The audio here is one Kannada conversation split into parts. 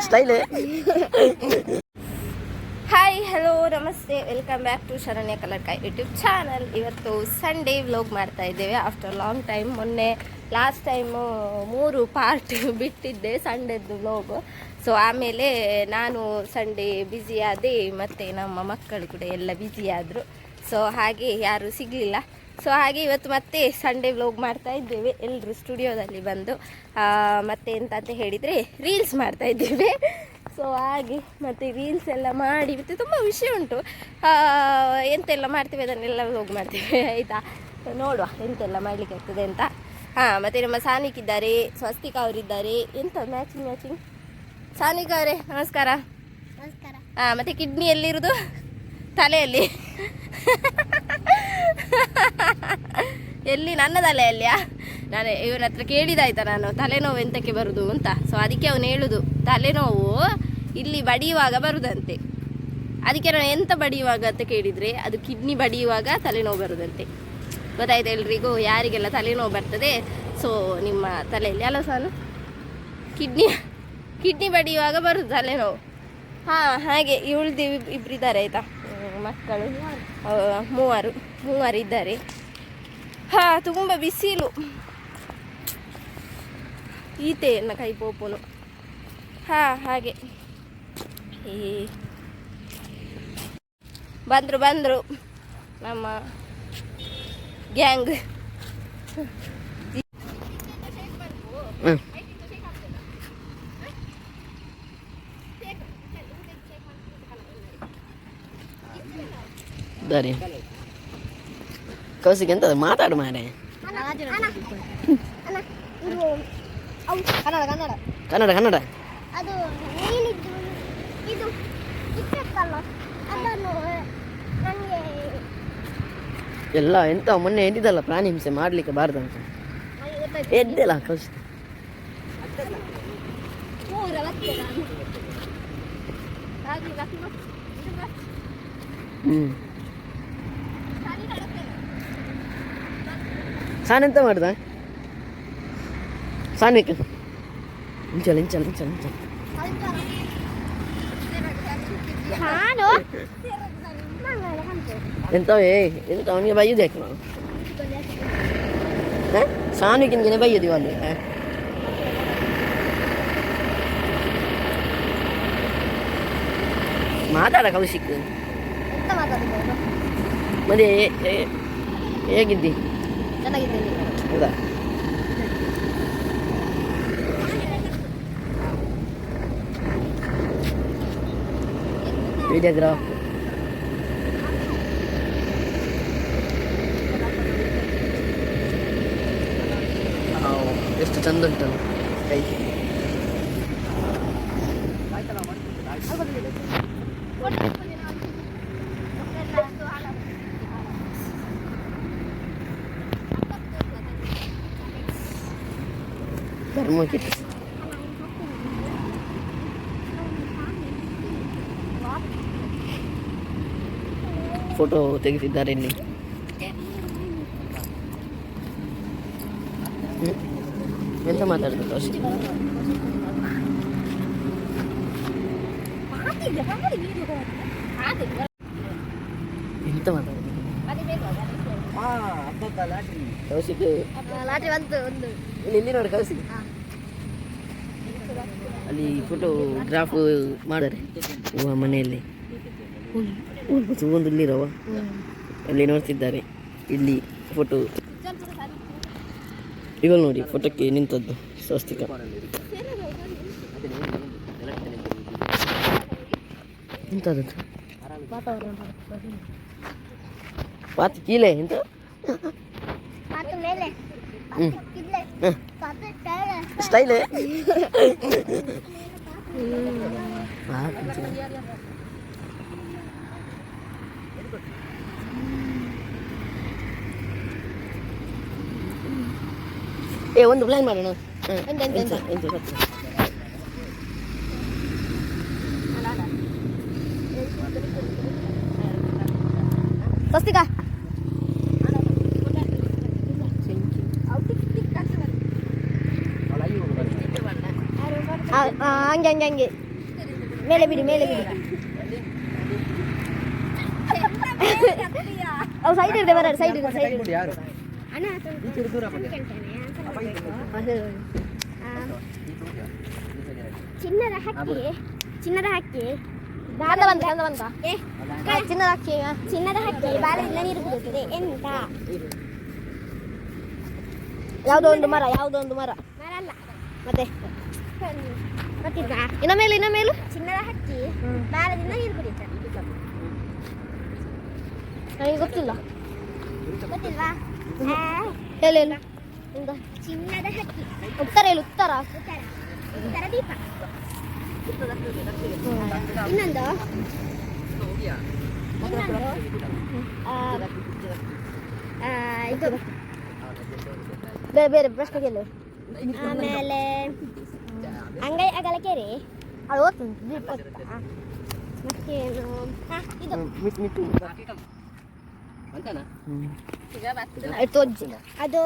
ಸ್ಟೈಲ್. ಹಾಯ್, ಹಲೋ, ನಮಸ್ತೆ, ವೆಲ್ಕಮ್ ಬ್ಯಾಕ್ ಟು ಶರಣ್ಯ ಕಲರ್ಕಾಯಿ ಯೂಟ್ಯೂಬ್ ಚಾನಲ್. ಇವತ್ತು ಸಂಡೇ ವ್ಲಾಗ್ ಮಾಡ್ತಾ ಇದ್ದೇವೆ ಆಫ್ಟರ್ ಲಾಂಗ್ ಟೈಮ್. ಮೊನ್ನೆ ಲಾಸ್ಟ್ ಟೈಮು 3 ಪಾರ್ಟ್ ಬಿಟ್ಟಿದ್ದೆ ಸಂಡೇದು ವ್ಲಾಗು. ಸೊ ಆಮೇಲೆ ನಾನು ಸಂಡೇ ಬ್ಯುಸಿ ಆದೆ, ಮತ್ತು ನಮ್ಮ ಮಕ್ಕಳು ಕೂಡ ಎಲ್ಲ ಬ್ಯುಸಿ ಆದರು. ಸೊ ಹಾಗೆ ಯಾರೂ ಸಿಗಲಿಲ್ಲ. ಸೊ ಹಾಗೆ ಇವತ್ತು ಮತ್ತೆ ಸಂಡೇ ವ್ಲಾಗ್ ಮಾಡ್ತಾ ಇದ್ದೇವೆ ಎಲ್ಲರೂ ಸ್ಟುಡಿಯೋದಲ್ಲಿ ಬಂದು. ಮತ್ತೆ ಎಂತ ಹೇಳಿದರೆ ರೀಲ್ಸ್ ಮಾಡ್ತಾ ಇದ್ದೇವೆ. ಸೊ ಹಾಗೆ ಮತ್ತು ರೀಲ್ಸ್ ಎಲ್ಲ ಮಾಡಿ ಮತ್ತು ತುಂಬ ವಿಷಯ ಉಂಟು. ಎಂತೆಲ್ಲ ಮಾಡ್ತೇವೆ ಅದನ್ನೆಲ್ಲ ವ್ಲಾಗ್ ಮಾಡ್ತೇವೆ, ಆಯಿತಾ? ನೋಡುವ ಎಂತೆಲ್ಲ ಮಾಡಲಿಕ್ಕೆ ಆಗ್ತದೆ ಅಂತ. ಮತ್ತು ನಮ್ಮ ಸಾನಿಕ್ ಇದ್ದಾರೆ, ಸ್ವಸ್ತಿಕಾ ಅವರಿದ್ದಾರೆ. ಎಂತ ಮ್ಯಾಚಿಂಗ್ ಸಾನಿಕಾ ಅವರೇ ನಮಸ್ಕಾರ. ನಮಸ್ಕಾರ. ಮತ್ತು ಕಿಡ್ನಿ ಎಲ್ಲಿರೋದು? ತಲೆಯಲ್ಲಿ. ಎಲ್ಲಿ? ನನ್ನ ತಲೆಯಲ್ಲಿಯಾ? ನಾನು ಇವನ ಹತ್ರ ಕೇಳಿದಾಯ್ತಾ ನಾನು ತಲೆನೋವು ಎಂತಕ್ಕೆ ಬರುದು ಅಂತ. ಸೊ ಅದಕ್ಕೆ ಅವನು ಹೇಳುದು ತಲೆನೋವು ಇಲ್ಲಿ ಬಡಿಯುವಾಗ ಬರುದಂತೆ. ಅದಕ್ಕೆ ನಾನು ಎಂತ ಬಡಿಯುವಾಗ ಅಂತ ಕೇಳಿದರೆ ಅದು ಕಿಡ್ನಿ ಬಡಿಯುವಾಗ ತಲೆನೋವು ಬರುದಂತೆ. ಗೊತ್ತಾಯ್ತು ಎಲ್ರಿಗೂ ಯಾರಿಗೆಲ್ಲ ತಲೆನೋವು ಬರ್ತದೆ. ಸೊ ನಿಮ್ಮ ತಲೆಯಲ್ಲಿ ಅಲ್ಲ ಸಾನು ಕಿಡ್ನಿ ಬಡಿಯುವಾಗ ಬರುದು ತಲೆನೋವು. ಹಾಗೆ ಇವಳ್ದು ಇಬ್ಬರಿದ್ದಾರೆ ಆಯಿತಾ, ಮಕ್ಕಳು ಮೂವರು ಇದ್ದಾರೆ. ತುಂಬ ಬಿಸಿಲು, ಈತೆ ಎನ್ನ ಕೈ ಪೋಪುನು. ಹಾಗೆ ಬಂದರು ನಮ್ಮ ಗ್ಯಾಂಗ್. ಕೌಸಿಗೆ ಎಂತ ಮಾತಾಡು ಮಾರೆ. ಕನ್ನಡ ಅದು ಇದು ಅದನ್ನು ನನಗೆ ಎಲ್ಲ ಎಂತ ಮೊನ್ನೆ ಎದ್ದಿದ್ದಲ್ಲ ಪ್ರಾಣಿ ಹಿಂಸೆ ಮಾಡ್ಲಿಕ್ಕೆ ಬಾರ್ದು ಅಂತ ಎದ್ದೆಲ್ಲ ಕೌಸಿ. ಸಾನೆಂತ ಮಾಡ್ದ ಸಾನಿಕ್? ಇಂಚಲ್ ಎಂತವೇ ಎಂತ ಅವನಿಗೆ ಬೈಯುದು ಯಾಕೆ ನಾವು? ಸಾನಿಕಿನ್ಗೆ ಬೈಯುದು ಅಲ್ಲಿ. ಮಾತಾಡ ಕೌಶಿಕ್. ಮತ್ತೆ ಹೇಗಿದ್ದಿ? ಚೆನ್ನಾಗಿದ್ದೀನಿ. ಹೌದಾ? ವಿಡಿಯೋಗ್ರಾಫ್ ಎಷ್ಟು ಚಂದ ಉಂಟಲ್ಲ ಕೈ. ಧರ್ಮಕ್ಕೆ ಫೋಟೋ ತೆಗೆದಿದ್ದಾರೆ ಇಲ್ಲಿ. ಎಂತ ಮಾತಾಡ್ಬೇಕು ಅಷ್ಟೇ. ಎಂತ ಮಾತಾಡ್ಬೇಕು ಕೌಶಿಕ್? ಇಲ್ಲಿ ನೋಡಿ ಕೌಶಿಕ್, ಅಲ್ಲಿ ಫೋಟೋಗ್ರಾಫ್ ಮಾಡಿದ್ದಾರೆ ಮನೆಯಲ್ಲಿ. ಒಂದು ಇಲ್ಲಿರವ ಅಲ್ಲಿ ನೋಡ್ತಿದ್ದಾರೆ. ಇಲ್ಲಿ ಫೋಟೋ ಇವಾಗ ನೋಡಿ ಫೋಟೋಕ್ಕೆ ನಿಂತದ್ದು ಸ್ವಸ್ತಿಕಾ. ಎಂತದ್ದು ಪಾತ್ ಕೀಲೆ ಎಂತ ಸ್ಟೈಲ್. ಒಂದು ಪ್ಲಾನ್ ಮಾಡೋಣ. ಸ್ವಸ್ತಿಕಾ ಹಂಗೆ ಹಂಗೆ ಹಂಗೆ ಮೇಲೆ ಬಿಡಿ ಮೇಲೆ ಬಿಡಿ ಅವು ಸೈಡ್ ಇದೆ ಬರ ಸೈಡ್ ಇದೆ ಸೈಡ್ ಇದೆ ಯಾರು ಅಣ್ಣ ಚಿನ್ನದ ಹಕ್ಕಿ ಚಿನ್ನದ ಹಕ್ಕಿ ಚಿನ್ನದ ಹಕ್ಕಿ ಬಾಲದಿಂದ ನೀರು ಕುಡಿಯುತ್ತದೆ ಎಂತ ಯಾವುದೋ ಒಂದು ಮರ ಮರ ಅಲ್ಲ ಮತ್ತೆ ಗೊತ್ತಿಲ್ವಾ ಇನ್ನ ಮೇಲು ಚಿನ್ನದ ಹಕ್ಕಿ ಬಾಲದಿಂದ ನೀರು ಕುಡಿಯುತ್ತದೆ ನನಗೆ ಗೊತ್ತಿಲ್ಲ ಗೊತ್ತಿಲ್ವಾ ಹೇಳಿ ಚಿನ್ನದ ಹಕ್ಕಿ ಉತ್ತರ ಹೇಳು ಉತ್ತರ ಉತ್ತರ ದೀಪ ಇನ್ನೊಂದು ಇದು ಬೇರೆ ಪ್ರಶ್ನೆ ಕೇಳು ಆಮೇಲೆ ಅಂಗೈ ಅಗಲ ಕೆರೆ ಅದು ಓದ್ತೀನಿ ದೀಪ ಮತ್ತೇನು ಇದು ತೋರಿಸಿ ಅದು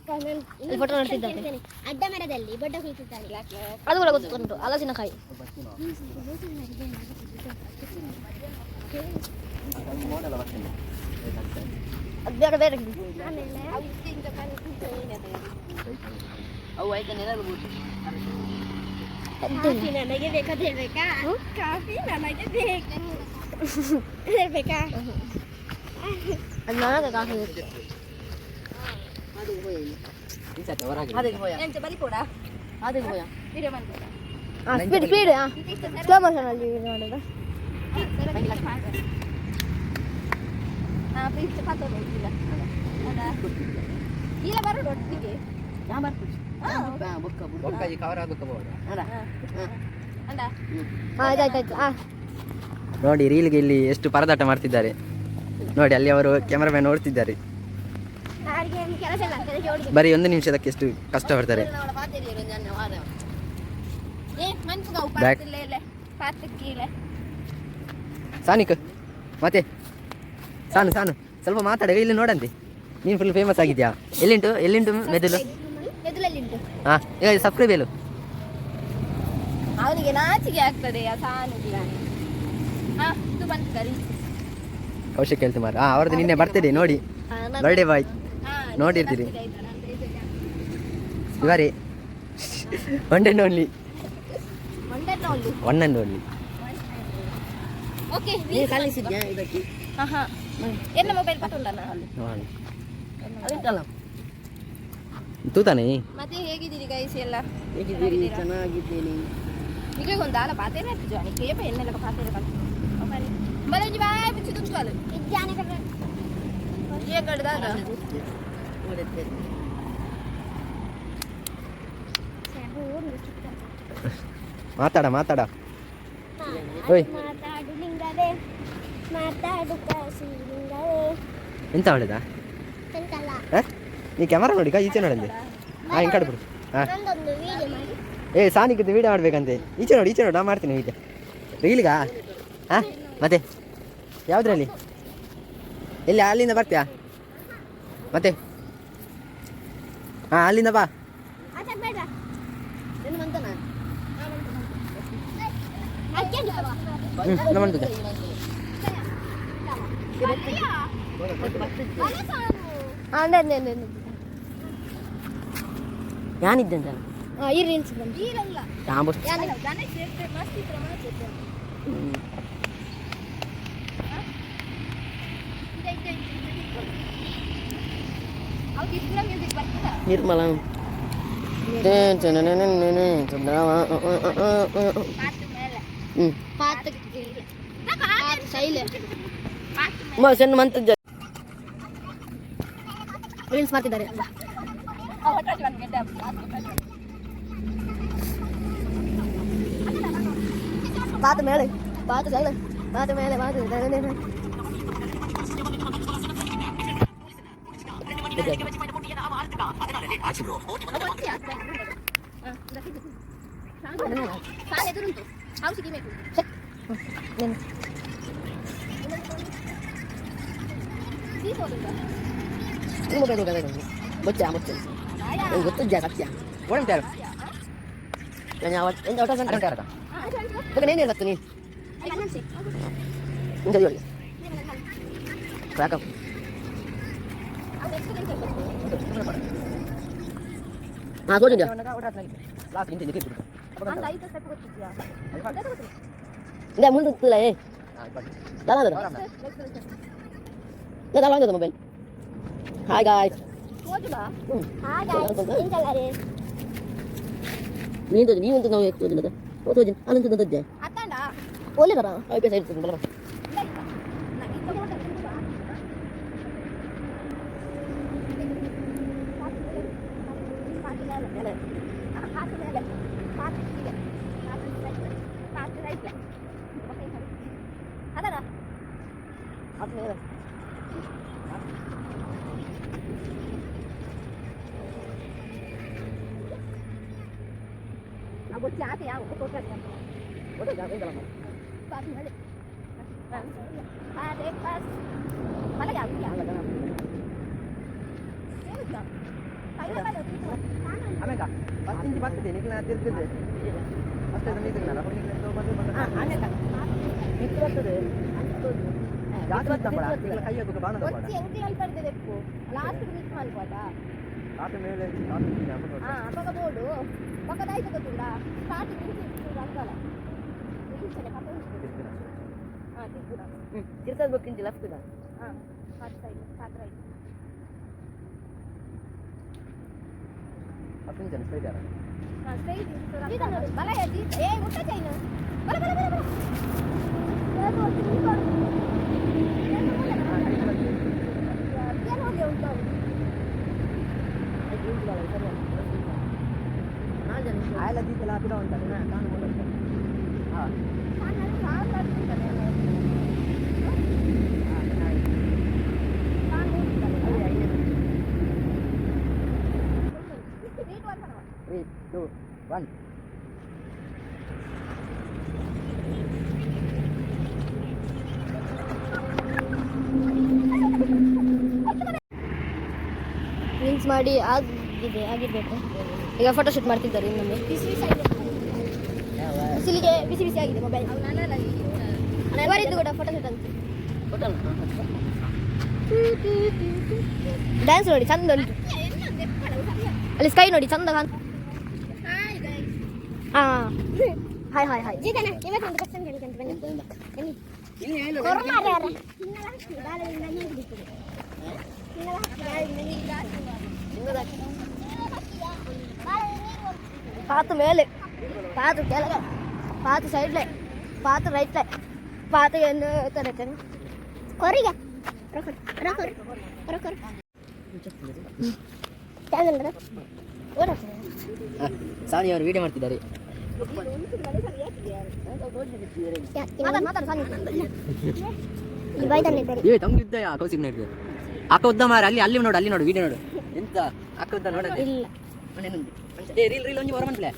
ಫೋಟೋ ನೋಡ್ತಿದ್ದಾರೆ ಅಡ್ಡ ಮರದಲ್ಲಿ ಬೊಡ್ಡ ಕುಳಿತಿದ್ದಾನೆ ಅದು ಕೂಡ ಗೊತ್ತುಂಟು ಹಲಸಿನಕಾಯಿ ಅದು ಬೇರೆ ಬೇರೆ ಆಮೇಲೆ ಕಾಫಿ ನನಗೆ ಬೇಕಾದ ಹೇಳ್ಬೇಕಾ ಕಾಫಿ ನನಗೆ ಬೇಕು ಹೇಳ್ಬೇಕಾ ಅದು ನನಗೆ ಕಾಫಿ ಬೇಕು ಸ್ಪೀಡ್ ಸ್ಲೋ ಮೋಷನ್ ಅಲ್ಲಿ ನೋಡಿದ್ರೆ ಆಯ್ತಾಯ್ತಾಯ್ತು ನೋಡಿ ರೀಲ್ಗೆ ಇಲ್ಲಿ ಎಷ್ಟು ಪರದಾಟ ಮಾಡ್ತಿದ್ದಾರೆ ನೋಡಿ ಅಲ್ಲಿ ಅವರು ಕ್ಯಾಮರಾಮ್ಯಾನ್ ನೋಡ್ತಿದ್ದಾರೆ ಕೆಲಸ ಇಲ್ಲ ಅಂತ ಜೋಡಿ ಬರೀ 1 ನಿಮಿಷದಕ್ಕೆ ಎಷ್ಟು ಕಷ್ಟಪಡ್ತಾರೆ ಬ್ಯಾಕ್ ಸಾನಿಕ್ ಮತ್ತೆ ಸಾನು ಸ್ವಲ್ಪ ಮಾತಾಡ ಇಲ್ಲಿ ನೋಡಂತೆ ನೀನು ಫುಲ್ ಫೇಮಸ್ ಆಗಿದ್ಯಾ ಎಲ್ಲಿಂಟು ಮೆದುಳು ಎದುರಲ್ಲಿಂಟು ಹಾಂ ಈಗ ಸಬ್ಸ್ಕ್ರೈಬ್ ಹೇಳು ಅವನಿಗೆ ನಾಚಿಕೆ ಆಗ್ತದೆ ಆ ಸಾನಿಗೆ ಇದು ಬಂತು ಕೌಶಿಕ್ ಹೇಳ್ತಿಮಾರ್ ಅವ್ರದ್ದು ನಿನ್ನೆ ಬರ್ತದೆ ನೋಡಿ ಬರ್ಡೇ ಬಾಯ್ ನೋಡಿರ್ತೀರಿ ಇವರೇ ಒನ್ ಅಂಡ್ ಓನ್ಲಿ ಓಕೆ ನೀನು ಕಲಿಸಿದ್ಯಾ ಇದಕ್ಕೆ ಎನ್ನ ಮೊಬೈಲ್ ಪಟ್ಟುಂಟಲ್ಲ ತೂತಾನೆ ಮತ್ತೆ ಹೇಗಿದ್ದೀರಿ ಗೈಸ್ ಎಲ್ಲ ಹೇಗಿದ್ದೀರಿ ಚೆನ್ನಾಗಿದ್ದೀನಿ ಈಗ ಒಂದು ಆಲ ಪಾತೇನೆ ಹತ್ತಿಜು ಅನಿಕೆ ಏಪ ಎನ್ನೆಲ್ಲ ಪಾತೇನೆ ಕಲ್ತು ಮಲಜಿ ಬಾಯ್ ಬಿಚ್ಚಿ ತುಂಚುವಲು ಇದ್ದಾನೆ ಕಡೆ ಏ ಕಡ್ದಾದ ಮಾತಾಡ ಓಯ್ ಮಾತಾಡು ಲಿಂಗವೇ ಮಾತಾಡು ಕಾಸಿ ಲಿಂಗವೇ ಎಂತ ಹೊಡೆದ ಎಂತಲ್ಲ ನೀ ಕ್ಯಾಮರಾ ನೋಡಿ ಈಚೆ ನೋಡಂದೆ ಹಿಂಗೆ ಕಡ್ಬಿಡು ನಂದೊಂದು ವೀಡಿಯೋ ಮಾಡಿ ಸಾನಿಗಿದ್ದು ವೀಡಿಯೋ ಮಾಡ್ಬೇಕಂತೆ ಈಚೆ ನೋಡಿ ನಾ ಮಾಡ್ತೀನಿ ವೀಡಿಯೋ ರೀಲ್ಗಾ ಮತ್ತೆ ಯಾವುದ್ರಲ್ಲಿ ಎಲ್ಲಿ ಅಲ್ಲಿಂದ ಬರ್ತೀಯಾ ಮತ್ತೆ ಅಲ್ಲಿಂದ ಬಾ ಆಚೆ ಬೇಡ ಏನು ಮಂತನ ನಮ್ಮಂತದ ಯಾನಿದ್ದೆ ಅಂತ ಈ ರೀಲ್ಸ್ ಬಂದು ನಿರ್ಮಲ ಸಣ್ಣ ಮಂತಜ್ಜ ರೀಲ್ಸ್ ಮಾಡ್ತಿದ್ದಾರೆ ಪಾತ ಮೇಲೆ ಪಾತ ಸೈಡ್ ಪಾತ ಮೇಲೆ ಪಾತ ಗೊತ್ತಾ ಗೊತ್ತು ಸತ್ಯ ಒಳಂಟಾರು ಎಂತ ಊಟ ಸಂತ ನೇನು ಇರತ್ತು ನೀನು ಇಂಥ ಹೇಳಿ ಸಾಕ ಹಾಂ ತೋರಿದ್ಯಾ ಲಾಸ್ಟ್ ಇಂತ ಇದೇ ಮುಂದೆ ಇಲ್ಲ ಏ ಮೊಬೈಲ್ ಹಾಯ್ ಗಾಯ್ಸ್ ನೀವಂತೂ ನಾವು ಎತ್ತೋದಿಲ್ಲ ಓದೋದಿಲ್ಲ ಅದಂತೂ ತಂದದ್ದೆ ಒಳ್ಳೆ ಬರ ಐಪಿಎಸ್ ಇರ್ತದೆ ಬರ ಬರ್ತದೆ ನಿಖಿಲ ತಿರ್ತಿದ್ದೆ ಅಷ್ಟೇ ಮೀಟಿಂಗ್ ಬರ್ತದೆ ಕೈ ಹಾಕುದು ಬಾಣ ಆಟ ಮೇಲೆ ಪಕ್ಕ ಬೋರ್ಡು ಪಕ್ಕದಾಯ್ತು ಗೊತ್ತಿಲ್ಲ ಸ್ಟಾರ್ಟಿಂಗ್ ಅಂಕಲ ತಿರ್ಸದ್ ಬೇಕಿಂಚ ಲೆಫ್ಟ್ ಹಾಂ ಸಾತ್ರ ಹತ್ತು ನಿಮಿಷ ಸ್ಟ್ರೈಟ್ ಯಾರ ಬಲ ಏ ಮುಟ್ಟ ಚೈನು ಬಲ ಬಲ ಬಲ ಆಯ್ಲ ದೀಪಲ್ಲ ಬಿಡ ಉಂಟಲ್ಲ ನಾನು ಹಾಂ Three, two, one. ಡ್ರಿಂಕ್ಸ್ ಮಾಡಿ ಆಗಿರ್ಬೇಕು ಈಗ ಫೋಟೋಶೂಟ್ ಮಾಡ್ತಿದ್ದಾರೆ ಇನ್ನೊಮ್ಮೆ ಬಿಸಿಲಿಗೆ ಬಿಸಿ ಬಿಸಿ ಆಗಿದೆ ಮೊಬೈಲ್ ಇವರಿದ್ದು ಕೂಡ ಫೋಟೋಶೂಟ್ ಅಂತ ಡ್ಯಾನ್ಸ್ ನೋಡಿ ಚಂದ ಉಂಟು ಅಲ್ಲಿ ಸ್ಕೈ ನೋಡಿ ಚಂದ ಕಾಣ್ತು ಹಾಂ ಹಾಯ್ ಹಾಯ್ ಹಾಯ್ ಇವತ್ತೊಂದು ಕ್ವಶನ್ ಹೇಳಿಕಂತ ಬನ್ನಿ ಪಾತು ಮೇಲೆ ಪಾತು ಕೆಳಗೆ ಪಾತು ಸೈಡ್ಲೆ ಪಾತು ರೈಟ್ಲೆ ಪಾತು ಎಂದು ತರಕನು ಕೊರಿಗೆ ಸಾನಿ ಅವರು ವಿಡಿಯೋ ಮಾಡ್ತಿದ್ದಾರೆ ತಂಗಿದ್ದ ಕೌಸಿಕ್ ನೋಡಿದ್ರು ಅಕ್ಕ ಉದ್ದ ಮಾರ ಅಲ್ಲಿ ನೋಡು ಅಲ್ಲಿ ನೋಡು ವಿಡಿಯೋ ನೋಡು ಎಂತ ಅಕ್ಕ ಉದ್ದ ನೋಡ ರೀಲ್ ರೀಲ್ ಒಂಜಿ ಹೊರ ಮಂತ್ಲೆ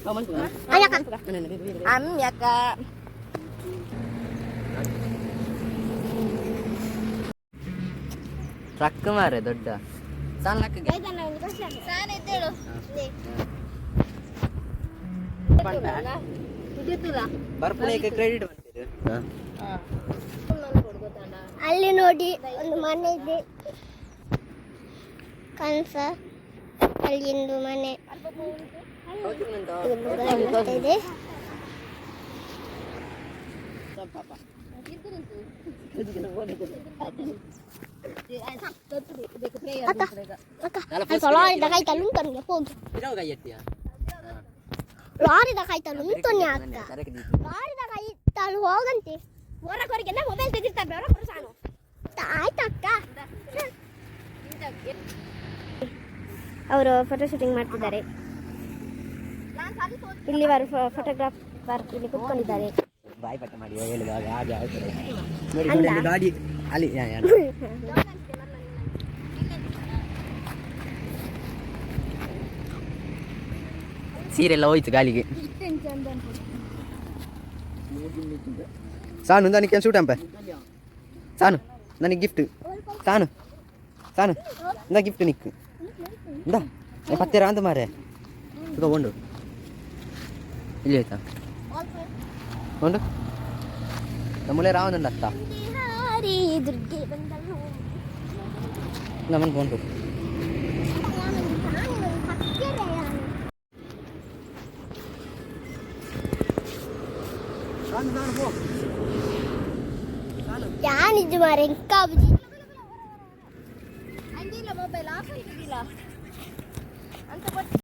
ಅಮ್ಯಕ್ಕ ಟ್ರಕ್ ಮಾರೆ ದೊಡ್ಡ ಸಾನ್ ಲಕ್ಕಗೆ ಬರ್ಪುಳಕ್ಕೆ ಕ್ರೆಡಿಟ್ ಬಂದಿದೆ ಅಲ್ಲಿ ನೋಡಿ ಒಂದು ಮನೆ ಇದೆ ಕನಸ ಅಲ್ಲಿಂದು ಮನೆ ಇದೆ ಲಾರಿದ ಕಾಯ್ತಲ್ಲ ಉಂಟು ಹೋಗಿ ಲಾರಿದ ಕಾಯ್ತಲ್ಲ ಉಂಟು ಅಕ್ಕ ಲಾರಿದ ಕಾಯ್ತಲ್ಲ ಹೋಗಂತೆ ಹೊರಗೆ ಮೊಬೈಲ್ ತೆಗಿರ್ತಾರೆ ಆಯ್ತಕ್ಕ ಅವರು ಫೋಟೋ ಶೂಟಿಂಗ್ ಮಾಡ್ತಿದ್ದಾರೆ ಇಲ್ಲಿ ಫೋಟೋಗ್ರಾಫರ್ ಇಲ್ಲಿ ಕುತ್ಕೊಂಡಿದ್ದಾರೆ ಬಾಯ್ ಪಟ್ಟ ಮಾಡಿ ಹೇಳಿದಾಗ ಹಾಗೆ ಆಗ್ತದೆ ನೋಡಿ ಗಾಡಿ ಅಲ್ಲಿ ಸೀರೆ ಎಲ್ಲ ಹೋಯ್ತು ಗಾಲಿಗೆ ಸಾನು ನನಗೆ ಶೂಟ್ ಅಂಪ ಸಾನು ನನಗೆ ಗಿಫ್ಟ್ ಸಾನು ಇಂದ ಗಿಫ್ಟ್ ನಿಕ್ಕು ಇಂದ ಪತ್ತೆರ ಅಂತ ಮಾರೆ ತಗೊಂಡು ಇಲ್ಲಿ ಆಯ್ತಾ ಉಂಟು ನಮ್ಮಳೆ ರಾವಣನ ಅತ್ತ ಹಾರಿ ದುರ್ಗೆ ಬಂದಳು ನಮ್ಮನ್ನು ಕೊಂಡು ಯಾನಿದ್ದು ಮಾರೆ ಎಂಕಾಬುಜಿ ಅಂದಿಲ್ಲ ಮೊಬೈಲ್ ಆಫ್ ಆಗಿದ್ದಿಲ್ಲ ಅಂತ